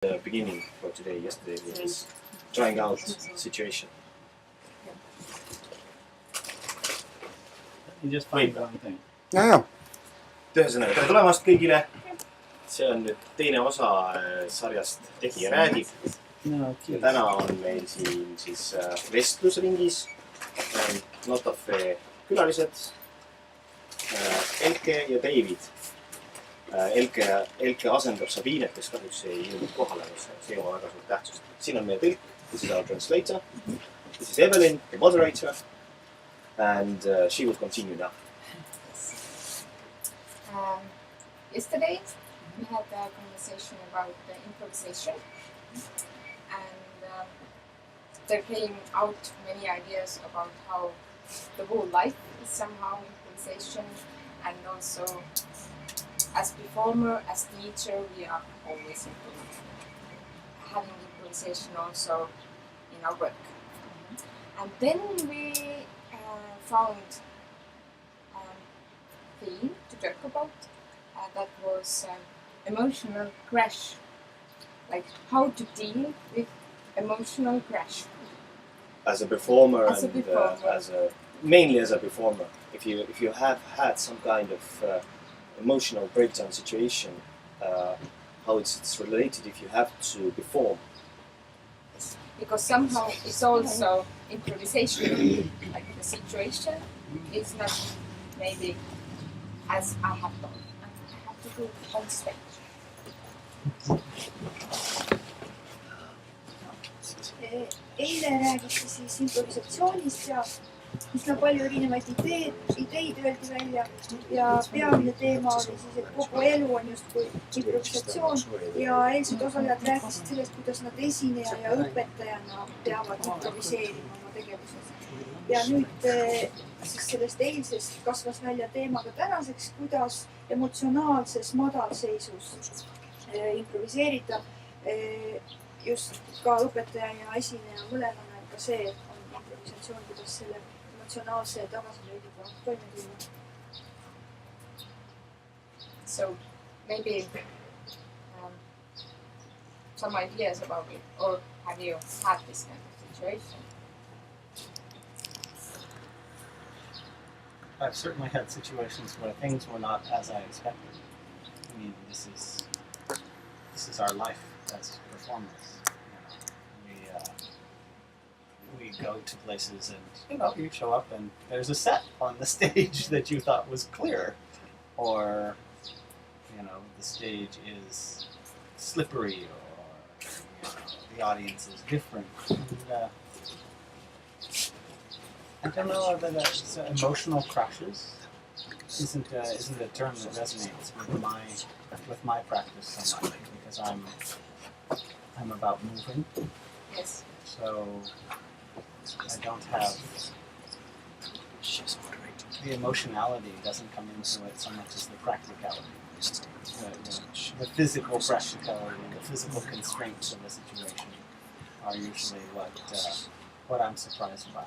the beginning for today, yesterday, with this trying out situation. You just find one thing. jaa. ühesõnaga, tere tulemast kõigile. See on nüüd teine osa sarjast Tegija räägib. No, ja täna on meil siin siis vestlusringis notafe külalised Elke ja David. Elke asendab Sabinet, kes kahjuks ei jõudnud kohale, see ei oma väga suurt tähtsust. Siin on meie tõlk, this is our translator, this is Evelyn, the moderator, and she will continue now. Yesterday we had a conversation about improvisation, and there came out many ideas about how the whole life is somehow improvisation, and also as performer, as teacher, we are always having improvisation also in our work. And then we found a theme to talk about that was emotional crash, like how to deal with emotional crash. As a performer, as a performer. Mainly as a performer, if you have had some kind of emotional breakdown situation, how it's related if you have to perform. Because somehow it's also improvisation, like the situation is not maybe as I have done. I have to go on stage. Eile räägiti siis improvisatsioonist ja üsna palju erinevaid ideid öeldi välja ja peamine teema oli siis, et kogu elu on justkui improvisatsioon ja eilsed osalejad rääkisid sellest, kuidas nad esineja ja õpetajana peavad improviseerima oma tegevuses. Ja nüüd siis sellest eilsest kasvas välja teemaga tänaseks, kuidas emotsionaalses madalseisus improviseerida just ka õpetaja ja esineja mõlemana, et ka see on improvisatsioon, kuidas selle emotsionaalse tagasilöögiga toime tulla. So maybe some ideas about it, or have you had this kind of situation? I've certainly had situations where things were not as I expected. I mean, this is our life as performers. We go to places and you show up and there's a set on the stage that you thought was clear, or the stage is slippery, or the audience is different. And, I don't know whether that's emotional crashes isn't a term that resonates with my practice so much, because I'm about moving. Yes. So I don't have the emotionality doesn't come into it so much as the practicality, the physical practicality, the physical constraints of the situation are usually what I'm surprised by.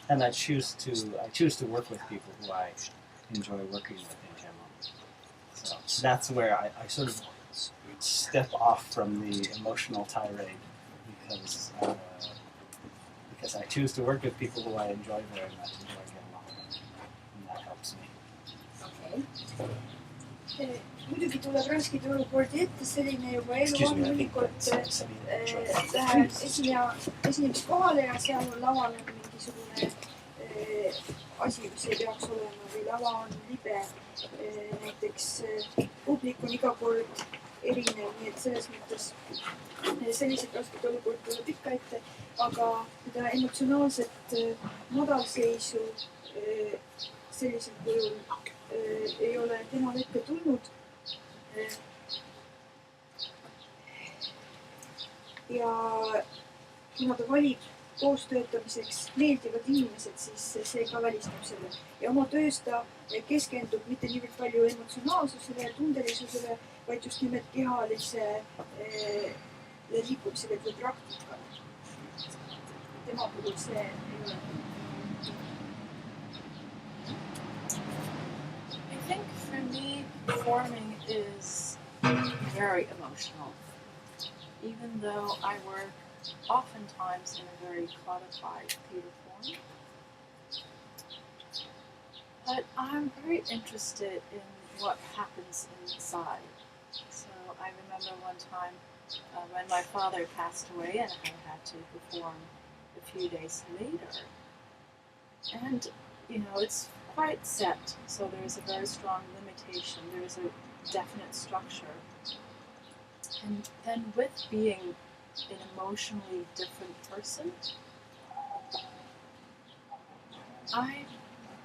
And I choose to work with people who I enjoy working with in general. So that's where I sort of step off from the emotional tirade, because I choose to work with people who I enjoy very much, and who I get along with, and that helps me. Okay. Muidugi tuleb raskeid olukordi ette, selline juba elu on, mõnikord lähen esinemiskohale ja seal on laval mingisugune asi, mis ei peaks olema, või lava on libe. Näiteks publik on iga kord erinev, nii et selles mõttes sellised rasked olukordi tuleb ikka ette, aga seda emotsionaalset madalseisu sellisel kujul ei ole temal ette tulnud. Ja kuna ta valib koostöötamiseks meeldivad inimesed, siis see ka välistab selle. Ja oma töös ta keskendub mitte niivõrd palju emotsionaalsusele ja tundelisusele, vaid just nimelt kehalise liikumisele või praktikale. Tema puhul see ei ole. I think for me, performing is very emotional. even though I work oftentimes in a very codified theater form. But I'm very interested in what happens inside. So I remember one time when my father passed away and I had to perform a few days later. And, it's quite set, so there's a very strong limitation, there's a definite structure. And then with being an emotionally different person, I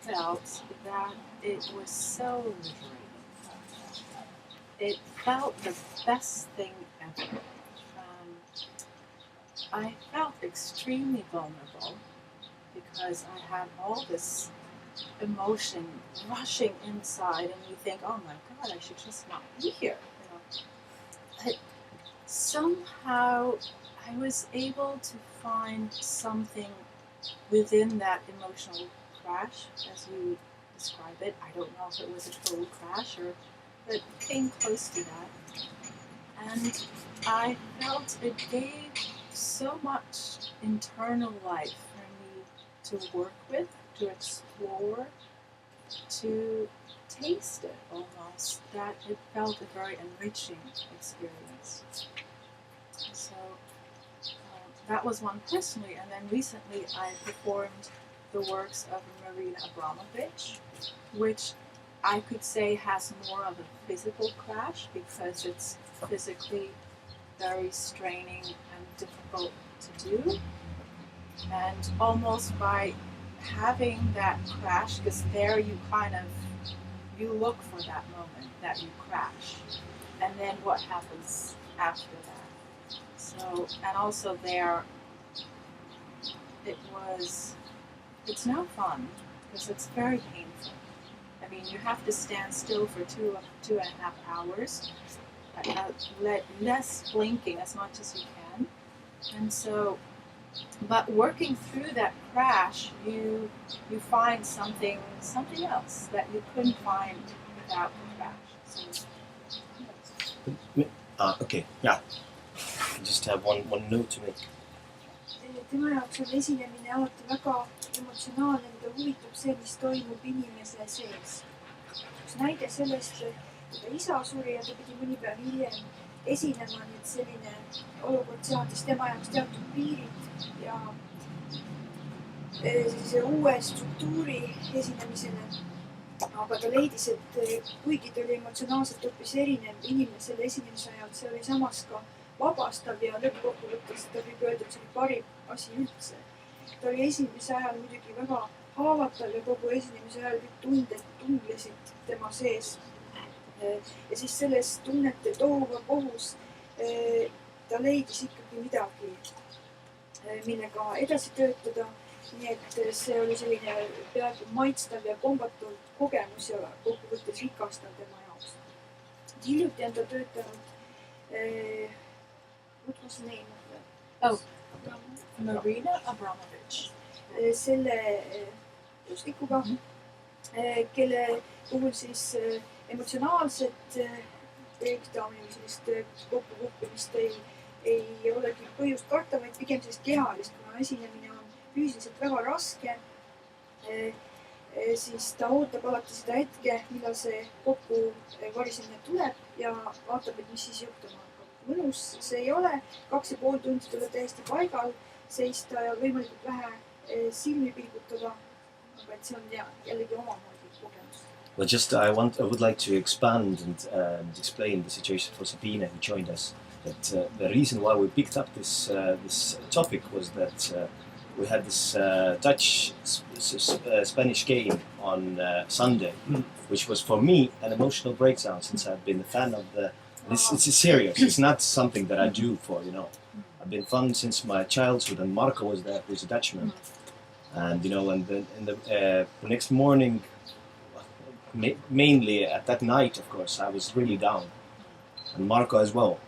felt that it was so liberating. It felt the best thing ever. I felt extremely vulnerable because I had all this emotion rushing inside, and you think, oh my God, I should just not be here. But somehow I was able to find something within that emotional crash, as you describe it. I don't know if it was a total crash or it came close to that. And I felt it gave so much internal life for me to work with, to explore, to taste it almost, that it felt a very enriching experience. So that was one personally, and then recently I performed the works of Marina Abramovich, which I could say has more of a physical crash because it's physically very straining and difficult to do. And almost by having that crash, because there you you look for that moment that you crash, and then what happens after that. So, and also there, it's no fun because it's very painful. I mean, you have to stand still for two and a half hours, less blinking as much as you can. And so, but working through that crash, you find something else that you couldn't find without the crash. So, Okay, yeah. I just have one note to make. Tema jaoks on esinemine alati väga emotsionaalne, mida huvitab see, mis toimub inimese sees. Üks näide sellest, kui isa suri ja ta pidi mõni päev hiljem esinema, nii et selline olukord seadis tema jaoks teatud piirid ja sellise uue struktuuri esinemisele. Aga ta leidis, et kuigi ta oli emotsionaalselt hoopis erinev inimene selle esinemise ajal, see oli samas ka vabastav ja lõppkokkuvõttes ta võib öelda, et see oli parim asi üldse. Ta oli esinemise ajal muidugi väga haavatav ja kogu esinemise ajal kõik tunded tunglesid tema sees. Ja siis selles tunnete tohuva kohus ta leidis ikkagi midagi, millega edasi töötada. Nii et see oli selline peaaegu maitstav ja kombatud kogemus ja kokkuvõttes rikastav tema jaoks. Hiljuti on ta töötanud what was the name of the Marina Abramovich. Selle justikuga, kelle puhul siis emotsionaalset breakdowni või sellist kokkukuppimist ei olegi põhjust karta, vaid pigem sellist kehalist, kuna esinemine on füüsiliselt väga raske, siis ta ootab alati seda hetke, millal see kokkuvarisemine tuleb ja vaatab, et mis siis juhtuma hakkab. Mõnus see ei ole, 2,5 tundi tuleb täiesti paigal, seista ja võimalikult vähe silmi pilgutada, aga et see on jällegi omamoodi kogemus. Well, I would like to expand and explain the situation for Sabine, who joined us. That the reason why we picked up this topic was that we had this Dutch Spanish game on Sunday, which was for me an emotional breakdown since I've been a fan of the. It's serious. It's not something that I do for, I've been fun since my childhood, and Marco was there, who's a Dutchman. And, and the next morning, mainly at that night, of course, I was really down. And Marco as well.